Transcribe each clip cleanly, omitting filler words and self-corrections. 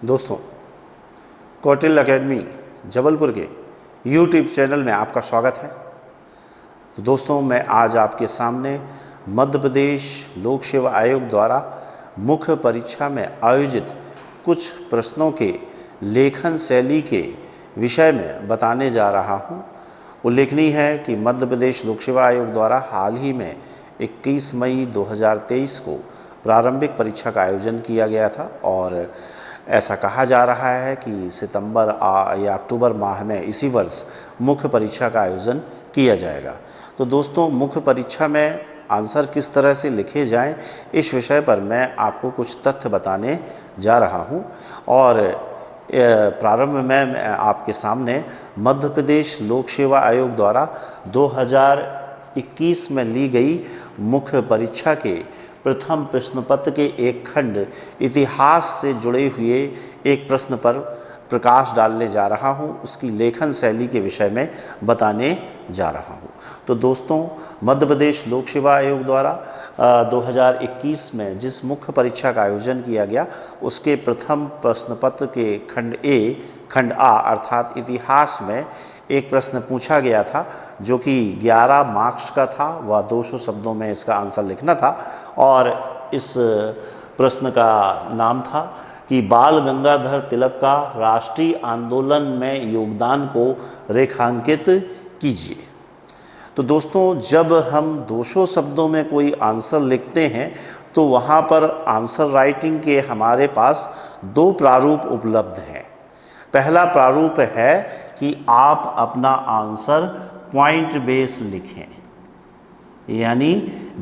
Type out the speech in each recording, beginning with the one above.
दोस्तों, कौटिल्य एकेडमी जबलपुर के YouTube channel में आपका स्वागत है। तो दोस्तों, मैं आज आपके सामने मध्य प्रदेश लोक सेवा आयोग द्वारा मुख्य परीक्षा में आयोजित कुछ प्रश्नों के लेखन शैली के विषय में बताने जा रहा हूं। उल्लेखनीय है कि मध्य प्रदेश लोक सेवा आयोग द्वारा हाल ही में 21 मई 2023 को प्रारंभिक परीक्षा का आयोजन किया गया था और ऐसा कहा जा रहा है कि सितंबर या अक्टूबर माह में इसी वर्ष मुख्य परीक्षा का आयोजन किया जाएगा। तो दोस्तों, मुख्य परीक्षा में आंसर किस तरह से लिखे जाएं, इस विषय पर मैं आपको कुछ तथ्य बताने जा रहा हूं। और प्रारंभ में मैं आपके सामने मध्य प्रदेश लोक सेवा आयोग द्वारा 2021 में ली गई मुख्य परीक्षा के प्रथम प्रश्न पत्र के एक खंड इतिहास से जुड़े हुए एक प्रश्न पर प्रकाश डालने जा रहा हूं, उसकी लेखन शैली के विषय में बताने जा रहा हूं। तो दोस्तों, मध्य प्रदेश लोक सेवा आयोग द्वारा 2021 में जिस मुख्य परीक्षा का आयोजन किया गया उसके प्रथम प्रश्न पत्र के खंड आ अर्थात इतिहास में एक प्रश्न पूछा गया था जो कि 11 मार्क्स का था। वह 200 शब्दों में इसका आंसर लिखना था और इस प्रश्न का नाम था कि बाल गंगाधर तिलक का राष्ट्रीय आंदोलन में योगदान को रेखांकित कीजिए। तो दोस्तों, जब हम 200 शब्दों में कोई आंसर लिखते हैं तो वहाँ पर आंसर राइटिंग के हमारे पास दो प्रारूप उपलब्ध हैं। पहला प्रारूप है कि आप अपना आंसर पॉइंट बेस लिखें, यानी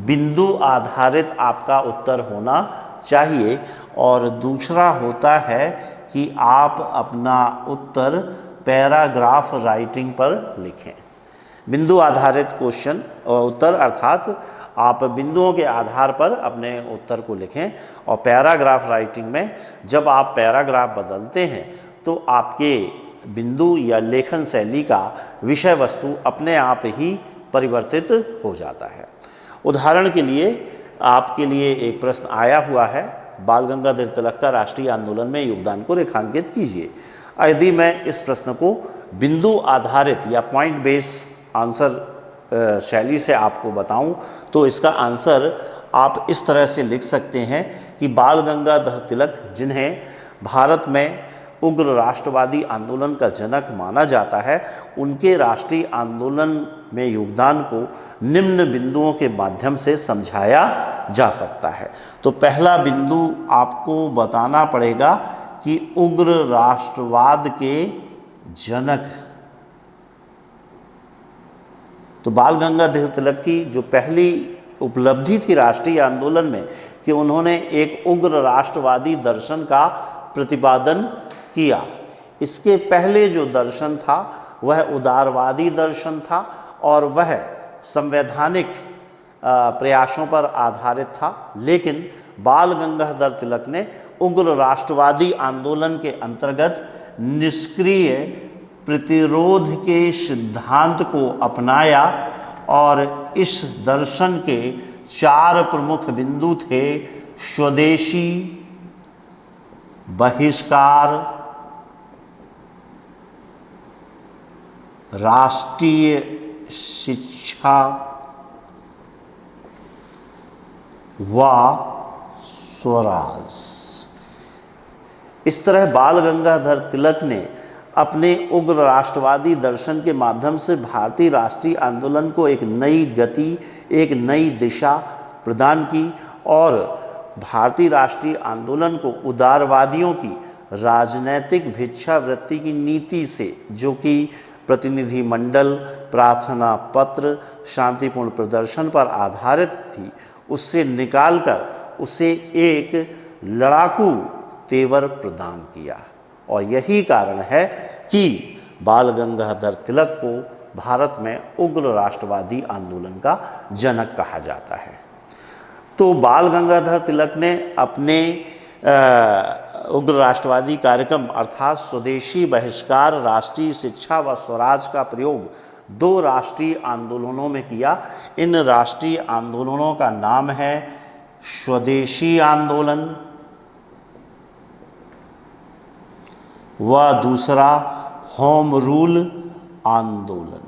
बिंदु आधारित आपका उत्तर होना चाहिए। और दूसरा होता है कि आप अपना उत्तर पैराग्राफ राइटिंग पर लिखें। बिंदु आधारित क्वेश्चन उत्तर अर्थात आप बिंदुओं के आधार पर अपने उत्तर को लिखें। और पैराग्राफ राइटिंग में जब आप पैराग्राफ बदलते हैं तो आपके बिंदु या लेखन शैली का विषय वस्तु अपने आप ही परिवर्तित हो जाता है। उदाहरण के लिए आपके लिए एक प्रश्न आया हुआ है, बाल गंगाधर तिलक का राष्ट्रीय आंदोलन में योगदान को रेखांकित कीजिए। यदि मैं इस प्रश्न को बिंदु आधारित या पॉइंट बेस आंसर शैली से आपको बताऊं तो इसका आंसर आप इस तरह से लिख सकते हैं कि बाल गंगाधर तिलक, जिन्हें भारत में उग्र राष्ट्रवादी आंदोलन का जनक माना जाता है, उनके राष्ट्रीय आंदोलन में योगदान को निम्न बिंदुओं के माध्यम से समझाया जा सकता है। तो पहला बिंदु आपको बताना पड़ेगा कि उग्र राष्ट्रवाद के जनक। तो बाल गंगाधर तिलक की जो पहली उपलब्धि थी राष्ट्रीय आंदोलन में कि उन्होंने एक उग्र राष्ट्रवादी दर्शन का प्रतिपादन किया। इसके पहले जो दर्शन था वह उदारवादी दर्शन था और वह संवैधानिक प्रयासों पर आधारित था। लेकिन बाल गंगाधर तिलक ने उग्र राष्ट्रवादी आंदोलन के अंतर्गत निष्क्रिय प्रतिरोध के सिद्धांत को अपनाया और इस दर्शन के 4 प्रमुख बिंदु थे: स्वदेशी, बहिष्कार, राष्ट्रीय शिक्षा व स्वराज। इस तरह बाल गंगाधर तिलक ने अपने उग्र राष्ट्रवादी दर्शन के माध्यम से भारतीय राष्ट्रीय आंदोलन को एक नई गति, एक नई दिशा प्रदान की और भारतीय राष्ट्रीय आंदोलन को उदारवादियों की राजनैतिक भिक्षावृत्ति की नीति से, जो कि प्रतिनिधि मंडल, प्रार्थना पत्र, शांतिपूर्ण प्रदर्शन पर आधारित थी, उससे निकालकर उसे एक लड़ाकू तेवर प्रदान किया। और यही कारण है कि बाल गंगाधर तिलक को भारत में उग्र राष्ट्रवादी आंदोलन का जनक कहा जाता है। तो बाल गंगाधर तिलक ने अपने उग्र राष्ट्रवादी कार्यक्रम अर्थात स्वदेशी, बहिष्कार, राष्ट्रीय शिक्षा व स्वराज का प्रयोग 2 राष्ट्रीय आंदोलनों में किया। इन राष्ट्रीय आंदोलनों का नाम है स्वदेशी आंदोलन व दूसरा होम रूल आंदोलन।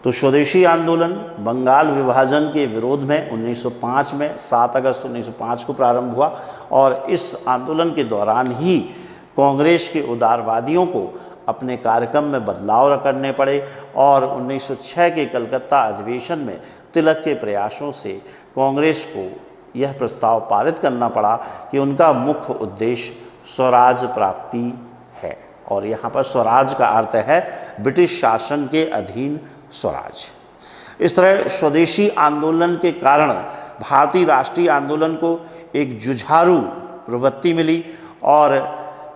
तो स्वदेशी आंदोलन बंगाल विभाजन के विरोध में 1905 में 7 अगस्त 1905 को प्रारंभ हुआ और इस आंदोलन के दौरान ही कांग्रेस के उदारवादियों को अपने कार्यक्रम में बदलाव करने पड़े और 1906 के कलकत्ता अधिवेशन में तिलक के प्रयासों से कांग्रेस को यह प्रस्ताव पारित करना पड़ा कि उनका मुख्य उद्देश्य स्वराज प्राप्ति है और यहाँ पर स्वराज का अर्थ है ब्रिटिश शासन के अधीन स्वराज। इस तरह स्वदेशी आंदोलन के कारण भारतीय राष्ट्रीय आंदोलन को एक जुझारू प्रवृत्ति मिली और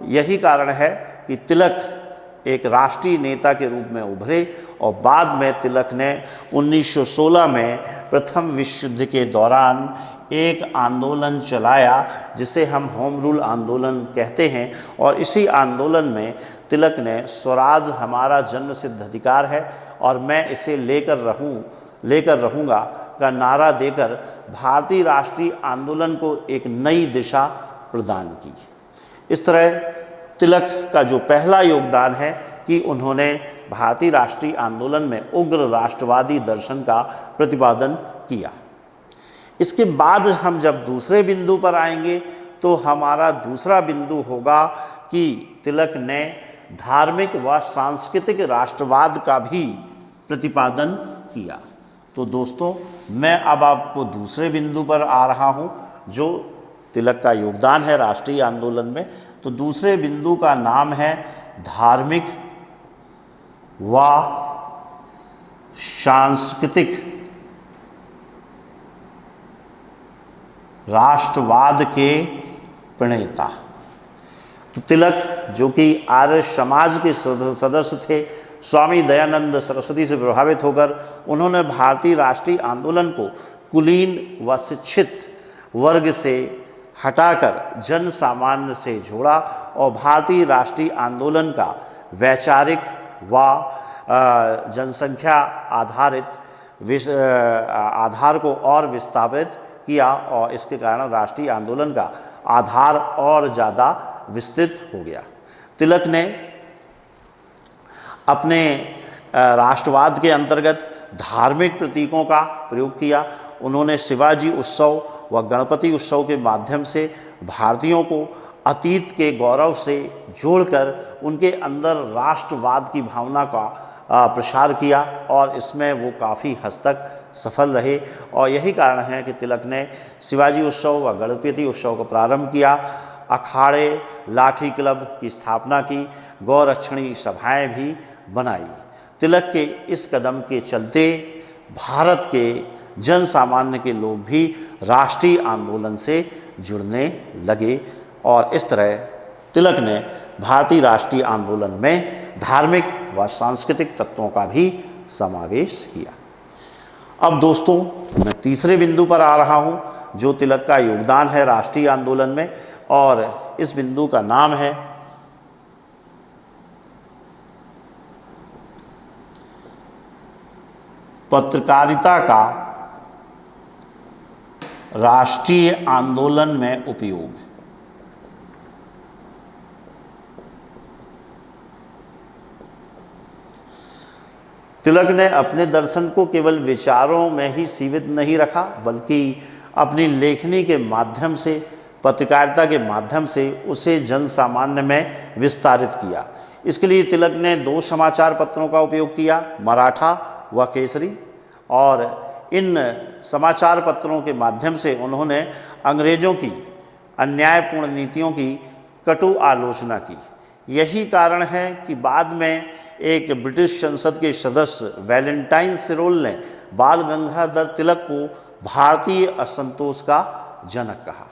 यही कारण है कि तिलक एक राष्ट्रीय नेता के रूप में उभरे और बाद में तिलक ने 1916 में प्रथम विश्व युद्ध के दौरान एक आंदोलन चलाया जिसे हम होम रूल आंदोलन कहते हैं और इसी आंदोलन में तिलक ने स्वराज हमारा जन्मसिद्ध अधिकार है और मैं इसे लेकर रहूँगा का नारा देकर भारतीय राष्ट्रीय आंदोलन को एक नई दिशा प्रदान की। इस तरह तिलक का जो पहला योगदान है कि उन्होंने भारतीय राष्ट्रीय आंदोलन में उग्र राष्ट्रवादी दर्शन का प्रतिपादन किया। इसके बाद हम जब दूसरे बिंदु पर आएंगे तो हमारा दूसरा बिंदु होगा कि तिलक ने धार्मिक व सांस्कृतिक राष्ट्रवाद का भी प्रतिपादन किया। तो दोस्तों मैं अब आपको दूसरे बिंदु पर आ रहा हूँ जो तिलक का योगदान है राष्ट्रीय आंदोलन में। तो दूसरे बिंदु का नाम है धार्मिक व सांस्कृतिक राष्ट्रवाद के प्रणेता। तो तिलक जो कि आर्य समाज के सदस्य थे, स्वामी दयानंद सरस्वती से प्रभावित होकर उन्होंने भारतीय राष्ट्रीय आंदोलन को कुलीन व शिक्षित वर्ग से हटाकर जन सामान्य से जोड़ा और भारतीय राष्ट्रीय आंदोलन का वैचारिक व जनसंख्या आधारित आधार को और विस्तारित किया और इसके कारण राष्ट्रीय आंदोलन का आधार और ज़्यादा विस्तृत हो गया। तिलक ने अपने राष्ट्रवाद के अंतर्गत धार्मिक प्रतीकों का प्रयोग किया। उन्होंने शिवाजी उत्सव व गणपति उत्सव के माध्यम से भारतीयों को अतीत के गौरव से जोड़कर उनके अंदर राष्ट्रवाद की भावना का प्रसार किया और इसमें वो काफ़ी हद तक सफल रहे और यही कारण है कि तिलक ने शिवाजी उत्सव व गणपति उत्सव को प्रारंभ किया, अखाड़े लाठी क्लब की स्थापना की, गौरक्षणी सभाएं भी बनाई। तिलक के इस कदम के चलते भारत के जन सामान्य के लोग भी राष्ट्रीय आंदोलन से जुड़ने लगे और इस तरह तिलक ने भारतीय राष्ट्रीय आंदोलन में धार्मिक व सांस्कृतिक तत्वों का भी समावेश किया। अब दोस्तों मैं तीसरे बिंदु पर आ रहा हूं जो तिलक का योगदान है राष्ट्रीय आंदोलन में और इस बिंदु का नाम है पत्रकारिता का राष्ट्रीय आंदोलन में उपयोग। तिलक ने अपने दर्शन को केवल विचारों में ही सीमित नहीं रखा बल्कि अपनी लेखनी के माध्यम से, पत्रकारिता के माध्यम से उसे जन सामान्य में विस्तारित किया। इसके लिए तिलक ने 2 समाचार पत्रों का उपयोग किया, मराठा व केसरी, और इन समाचार पत्रों के माध्यम से उन्होंने अंग्रेज़ों की अन्यायपूर्ण नीतियों की कटु आलोचना की। यही कारण है कि बाद में एक ब्रिटिश संसद के सदस्य वैलेंटाइन सिरोल ने बाल गंगाधर तिलक को भारतीय असंतोष का जनक कहा।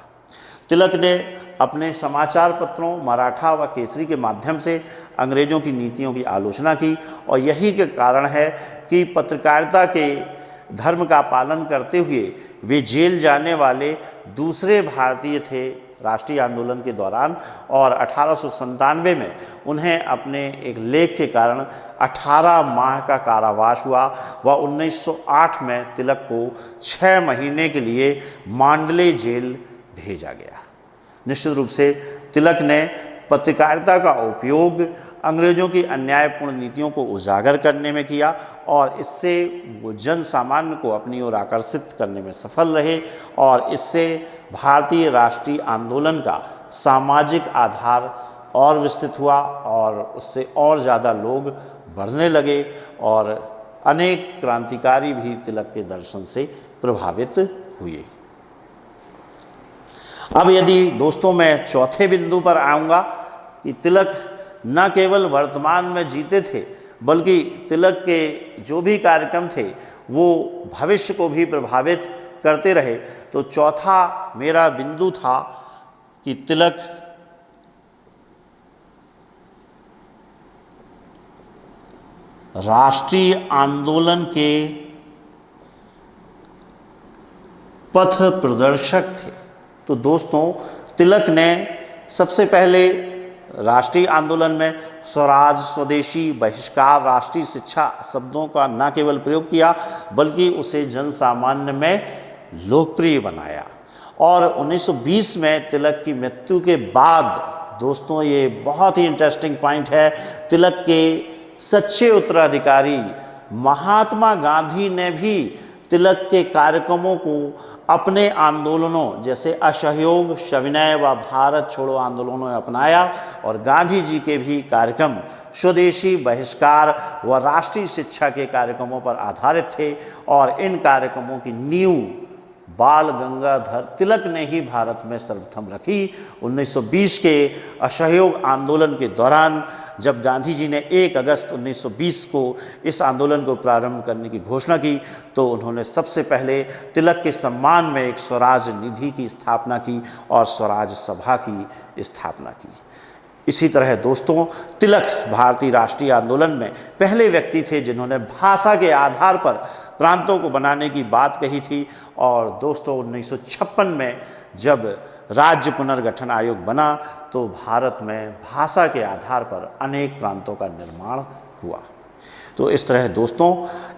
तिलक ने अपने समाचार पत्रों मराठा व केसरी के माध्यम से अंग्रेज़ों की नीतियों की आलोचना की और यही के कारण है कि पत्रकारिता के धर्म का पालन करते हुए वे जेल जाने वाले दूसरे भारतीय थे राष्ट्रीय आंदोलन के दौरान और 1897 में उन्हें अपने एक लेख के कारण 18 माह का कारावास हुआ व 1908 में तिलक को 6 महीने के लिए मांडले जेल भेजा गया। निश्चित रूप से तिलक ने पत्रकारिता का उपयोग अंग्रेजों की अन्यायपूर्ण नीतियों को उजागर करने में किया और इससे वो जन सामान्य को अपनी ओर आकर्षित करने में सफल रहे और इससे भारतीय राष्ट्रीय आंदोलन का सामाजिक आधार और विस्तृत हुआ और उससे और ज़्यादा लोग बढ़ने लगे और अनेक क्रांतिकारी भी तिलक के दर्शन से प्रभावित हुए। अब यदि दोस्तों मैं चौथे बिंदु पर आऊँगा कि तिलक न केवल वर्तमान में जीते थे बल्कि तिलक के जो भी कार्यक्रम थे वो भविष्य को भी प्रभावित करते रहे, तो चौथा मेरा बिंदु था कि तिलक राष्ट्रीय आंदोलन के पथ प्रदर्शक थे। तो दोस्तों तिलक ने सबसे पहले राष्ट्रीय आंदोलन में स्वराज, स्वदेशी, बहिष्कार, राष्ट्रीय शिक्षा शब्दों का न केवल प्रयोग किया बल्कि उसे जन सामान्य में लोकप्रिय बनाया। और 1920 में तिलक की मृत्यु के बाद दोस्तों, ये बहुत ही इंटरेस्टिंग पॉइंट है, तिलक के सच्चे उत्तराधिकारी महात्मा गांधी ने भी तिलक के कार्यक्रमों को अपने आंदोलनों जैसे असहयोग, सविनय व भारत छोड़ो आंदोलनों में अपनाया और गांधी जी के भी कार्यक्रम स्वदेशी, बहिष्कार व राष्ट्रीय शिक्षा के कार्यक्रमों पर आधारित थे और इन कार्यक्रमों की नींव बाल गंगाधर तिलक ने ही भारत में सर्वप्रथम रखी। 1920 के असहयोग आंदोलन के दौरान जब गांधी जी ने 1 अगस्त 1920 को इस आंदोलन को प्रारंभ करने की घोषणा की तो उन्होंने सबसे पहले तिलक के सम्मान में एक स्वराज निधि की स्थापना की और स्वराज सभा की स्थापना की। इसी तरह दोस्तों, तिलक भारतीय राष्ट्रीय आंदोलन में पहले व्यक्ति थे जिन्होंने भाषा के आधार पर प्रांतों को बनाने की बात कही थी। और दोस्तों 1956 में जब राज्य पुनर्गठन आयोग बना तो भारत में भाषा के आधार पर अनेक प्रांतों का निर्माण हुआ। तो इस तरह दोस्तों,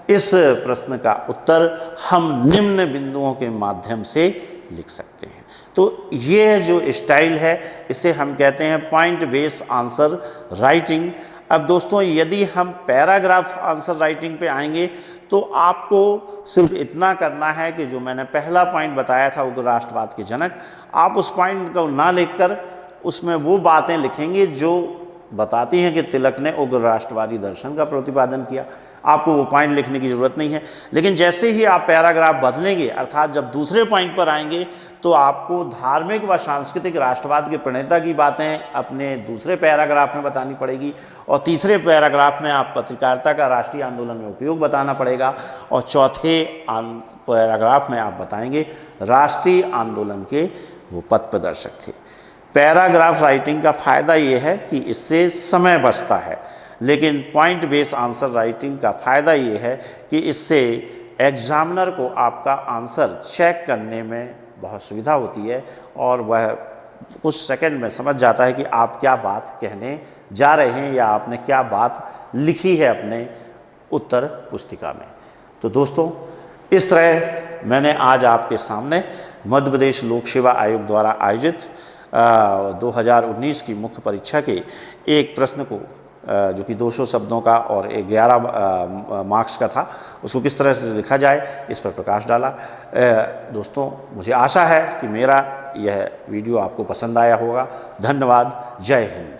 इस प्रश्न का उत्तर हम निम्न बिंदुओं के माध्यम से लिख सकते हैं। तो ये जो स्टाइल है इसे हम कहते हैं पॉइंट बेस्ड आंसर राइटिंग। अब दोस्तों, यदि हम पैराग्राफ आंसर राइटिंग पे आएंगे तो आपको सिर्फ इतना करना है कि जो मैंने पहला पॉइंट बताया था उग्र राष्ट्रवाद के जनक, आप उस पॉइंट को ना लिखकर उसमें वो बातें लिखेंगे जो बताती हैं कि तिलक ने उग्र राष्ट्रवादी दर्शन का प्रतिपादन किया। आपको वो पॉइंट लिखने की ज़रूरत नहीं है। लेकिन जैसे ही आप पैराग्राफ बदलेंगे, अर्थात जब दूसरे पॉइंट पर आएंगे, तो आपको धार्मिक व सांस्कृतिक राष्ट्रवाद के प्रणेता की बातें अपने दूसरे पैराग्राफ में बतानी पड़ेगी और तीसरे पैराग्राफ में आप पत्रकारिता का राष्ट्रीय आंदोलन में उपयोग बताना पड़ेगा और चौथे पैराग्राफ में आप बताएंगे राष्ट्रीय आंदोलन के वो पथ प्रदर्शक थे। पैराग्राफ राइटिंग का फ़ायदा ये है कि इससे समय बचता है, लेकिन पॉइंट बेस्ड आंसर राइटिंग का फ़ायदा ये है कि इससे एग्जामिनर को आपका आंसर चेक करने में बहुत सुविधा होती है और वह कुछ सेकंड में समझ जाता है कि आप क्या बात कहने जा रहे हैं या आपने क्या बात लिखी है अपने उत्तर पुस्तिका में। तो दोस्तों, इस तरह मैंने आज आपके सामने मध्य प्रदेश लोक सेवा आयोग द्वारा आयोजित 2019 की मुख्य परीक्षा के एक प्रश्न को जो कि 200 शब्दों का और 11 मार्क्स का था, उसको किस तरह से लिखा जाए इस पर प्रकाश डाला। दोस्तों, मुझे आशा है कि मेरा यह वीडियो आपको पसंद आया होगा। धन्यवाद। जय हिंद।